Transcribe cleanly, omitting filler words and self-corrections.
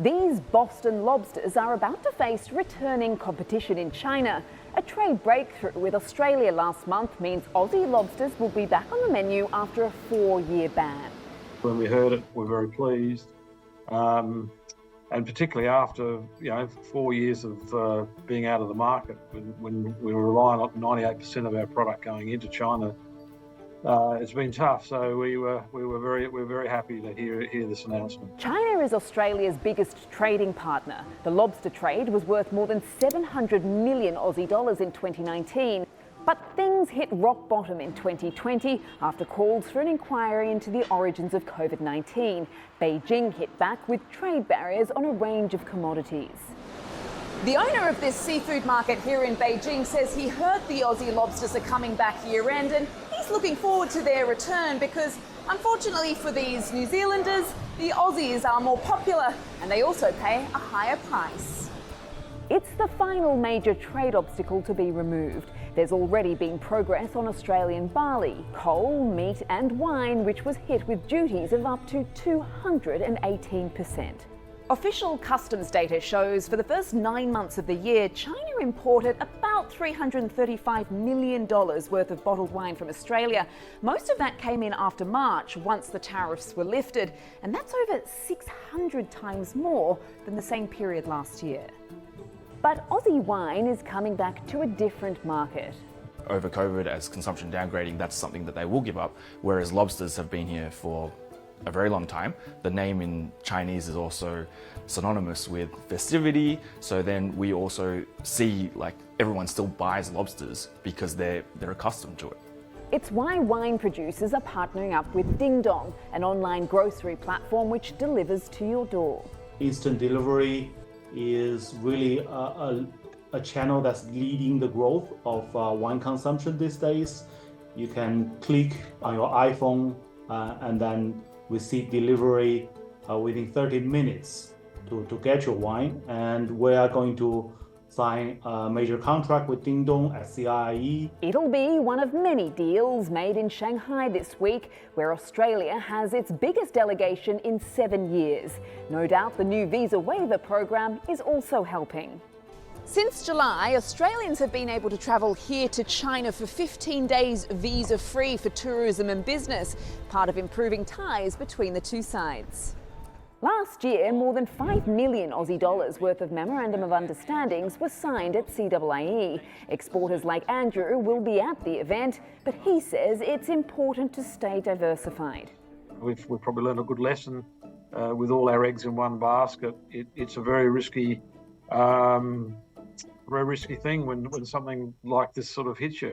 These Boston lobsters are about to face returning competition in China. A trade breakthrough with Australia last month means Aussie lobsters will be back on the menu after a 4-year ban. When we heard it, we're very pleased, and particularly after 4 years of being out of the market, when we were relying on 98% of our product going into China. It's been tough, so we're very happy to hear this announcement. China is Australia's biggest trading partner. The lobster trade was worth more than 700 million Aussie dollars in 2019. But things hit rock bottom in 2020 after calls for an inquiry into the origins of COVID-19. Beijing hit back with trade barriers on a range of commodities. The owner of this seafood market here in Beijing says he heard the Aussie lobsters are coming back year-end, and he's looking forward to their return because, unfortunately for these New Zealanders, the Aussies are more popular and they also pay a higher price. It's the final major trade obstacle to be removed. There's already been progress on Australian barley, coal, meat and wine, which was hit with duties of up to 218%. Official customs data shows for the first 9 months of the year, China imported about $335 million worth of bottled wine from Australia. Most of that came in after March, once the tariffs were lifted, and that's over 600 times more than the same period last year. But Aussie wine is coming back to a different market. Over COVID, as consumption downgrading, that's something that they will give up, whereas lobsters have been here for a very long time. The name in Chinese is also synonymous with festivity, so then we also see everyone still buys lobsters because they're accustomed to it. It's why wine producers are partnering up with Ding Dong, an online grocery platform which delivers to your door. Instant delivery is really a channel that's leading the growth of wine consumption these days. You can click on your iPhone and then receive delivery within 30 minutes to get your wine. And we are going to sign a major contract with Ding Dong at CIE. It'll be one of many deals made in Shanghai this week, where Australia has its biggest delegation in 7 years. No doubt the new visa waiver program is also helping. Since July, Australians have been able to travel here to China for 15 days visa-free for tourism and business, part of improving ties between the two sides. Last year, more than 5 million Aussie dollars worth of Memorandum of Understandings were signed at CIE. Exporters like Andrew will be at the event, but he says it's important to stay diversified. We've probably learned a good lesson with all our eggs in one basket. It's a very risky thing when something like this sort of hits you.